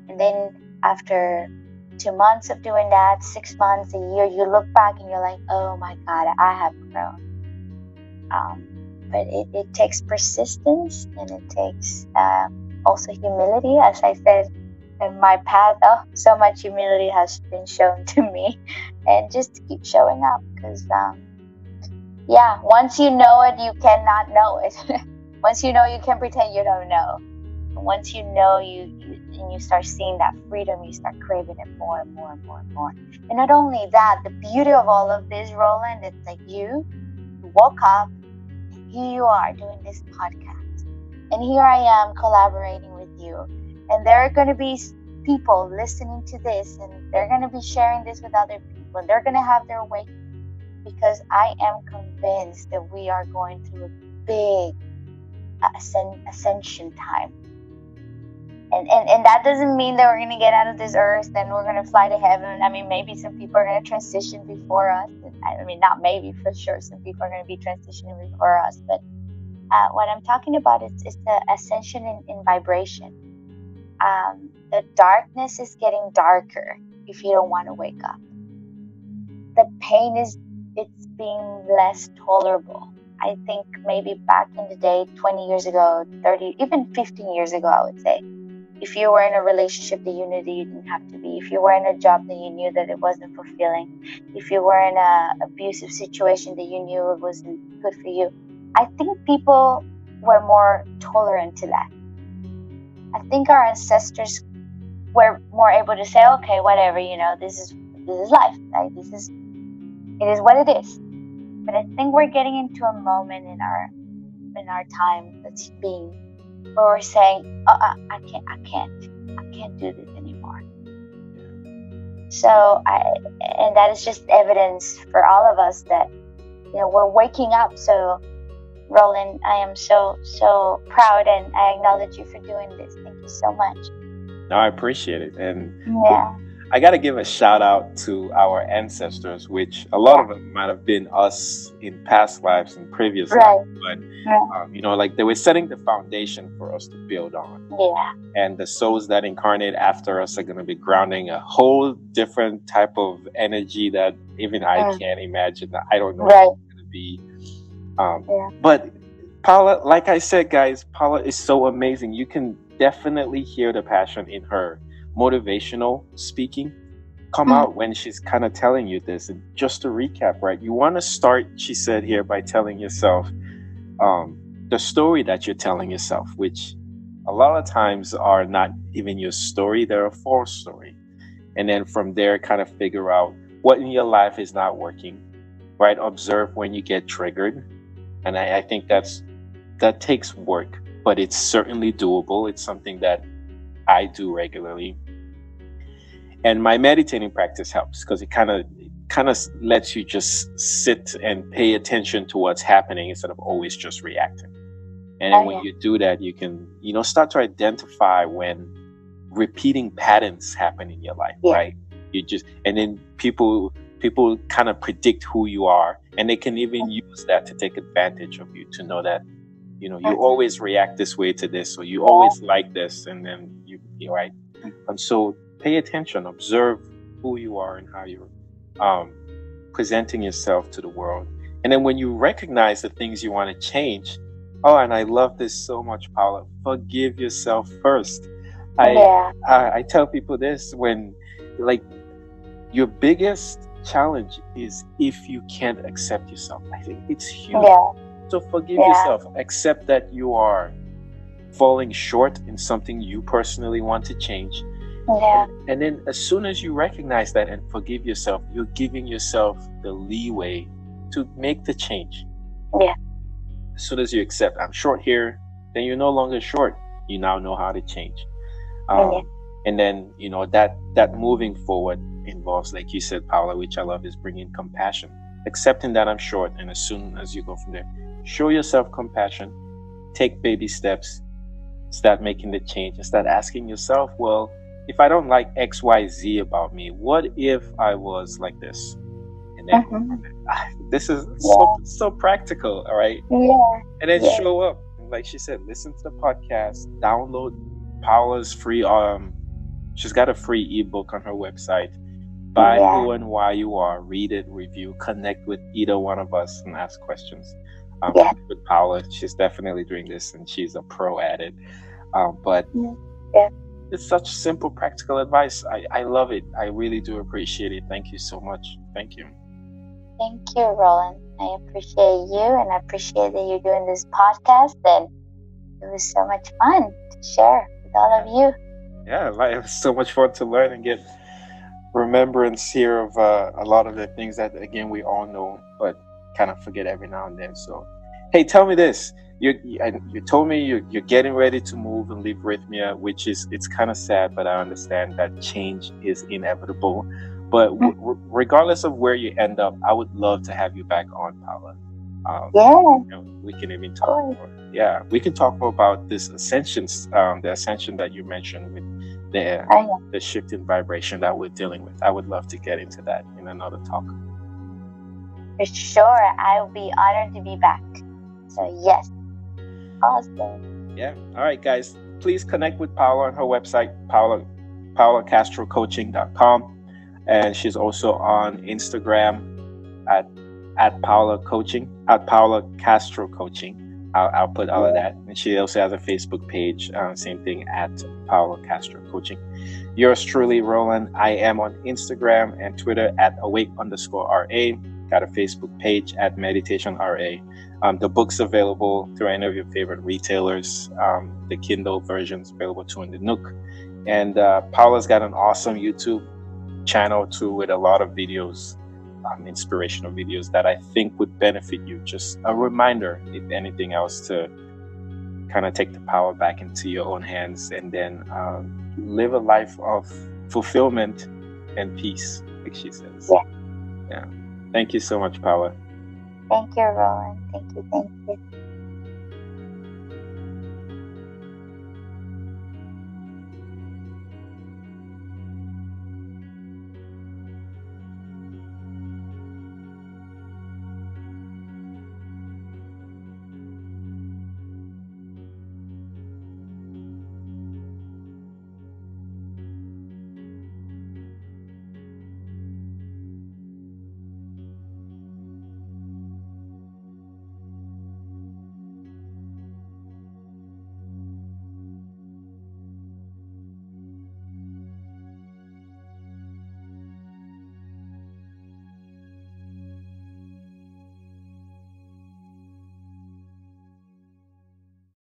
And then after 2 months of doing that, 6 months, a year, you look back and you're like, oh my God, I have grown. But it takes persistence, and it takes also humility. As I said, in my path, so much humility has been shown to me, and just to keep showing up, because once you know it, you cannot know it. Once you know, you can pretend you don't know. And once you know, you start seeing that freedom, you start craving it more and more and more and more. And not only that, the beauty of all of this, Roland, it's like you woke up, and here you are doing this podcast, and here I am collaborating with you, and there are going to be people listening to this, and they're going to be sharing this with other people, and they're going to have their awakening, because I am convinced that we are going through a big ascension time. And that doesn't mean that we're going to get out of this earth and we're going to fly to heaven. I mean, maybe some people are going to transition before us. I mean, not maybe, for sure. Some people are going to be transitioning before us. But what I'm talking about is the ascension in vibration. The darkness is getting darker if you don't want to wake up. The pain it's being less tolerable. I think maybe back in the day, 20 years ago, 30, even 15 years ago, I would say, if you were in a relationship that you knew that you didn't have to be, if you were in a job that you knew that it wasn't fulfilling, if you were in an abusive situation that you knew it wasn't good for you, I think people were more tolerant to that. I think our ancestors were more able to say, okay, whatever, this is life, right? It is what it is. But I think we're getting into a moment in our time that's being, where we're saying, I can't do this anymore. So and that is just evidence for all of us that we're waking up. So Roland, I am so proud, and I acknowledge you for doing this. Thank you so much. No, I appreciate it. And Yeah. I got to give a shout out to our ancestors, which a lot of them might have been us in past lives and previous lives. But, like they were setting the foundation for us to build on. Yeah. And the souls that incarnate after us are going to be grounding a whole different type of energy that even I can't imagine. I don't know what it's going to be. But Paola, like I said, guys, Paola is so amazing. You can definitely hear the passion in her motivational speaking come out when she's kind of telling you this. And just to recap, right, you want to start, she said here, by telling yourself the story that you're telling yourself, which a lot of times are not even your story, they're a false story. And then from there, kind of figure out what in your life is not working, right? Observe when you get triggered. And I think that takes work, but it's certainly doable. It's something that I do regularly. And my meditating practice helps because it kind of lets you just sit and pay attention to what's happening instead of always just reacting. And then when you do that, you can, start to identify when repeating patterns happen in your life, right? And then people kind of predict who you are, and they can even use that to take advantage of you, to know that, you always react this way to this, or you always like this, and then you're right. And so pay attention, observe who you are and how you're presenting yourself to the world. And then when you recognize the things you want to change, and I love this so much, Paola, forgive yourself first. I tell people this, when, like, your biggest challenge is if you can't accept yourself. I think it's huge. So forgive yourself. Accept that you are falling short in something you personally want to change. And then as soon as you recognize that and forgive yourself, you're giving yourself the leeway to make the change. As soon as you accept, I'm short here, then you're no longer short. You now know how to change. And then, that moving forward involves, like you said, Paola, which I love, is bringing compassion, accepting that I'm short. And as soon as you go from there, show yourself compassion, take baby steps, start making the change, and start asking yourself, well, if I don't like X, Y, Z about me, what if I was like this? And then this is so practical, all right? And then show up. Like she said, listen to the podcast, download Paola's free, she's got a free ebook on her website. Buy Who and Why You Are, read it, review, connect with either one of us and ask questions. With Paola, she's definitely doing this and she's a pro at it. But it's such simple, practical advice. I love it. I really do appreciate it. Thank you so much. Thank you. Thank you, Roland. I appreciate you, and I appreciate that you're doing this podcast, and it was so much fun to share with all of you. Yeah, it was so much fun to learn and get remembrance here of a lot of the things that, again, we all know, but kind of forget every now and then. So, hey, tell me this. You told me you're getting ready to move and leave Rhythmia, which it's kind of sad, but I understand that change is inevitable. But regardless of where you end up, I would love to have you back on, Paola. We can even talk more. Yeah, we can talk more about this ascension, the ascension that you mentioned with the shift in vibration that we're dealing with. I would love to get into that in another talk. For sure, I will be honored to be back. So yes, awesome. Yeah. All right, guys. Please connect with Paola on her website, paolacastrocoaching.com. And she's also on Instagram at Paola Coaching, at Paola Castro Coaching. I'll put all of that. And she also has a Facebook page, same thing, at Paola Castro Coaching. Yours truly, Roland. I am on Instagram and Twitter at awake_RA. Got a Facebook page at meditation_RA. The book's available through any of your favorite retailers. The Kindle version's available too in the Nook. And Paola's got an awesome YouTube channel too, with a lot of videos, inspirational videos that I think would benefit you. Just a reminder, if anything else, to kind of take the power back into your own hands and then live a life of fulfillment and peace, like she says. Yeah. Thank you so much, Paola. Thank you, Roland. Thank you.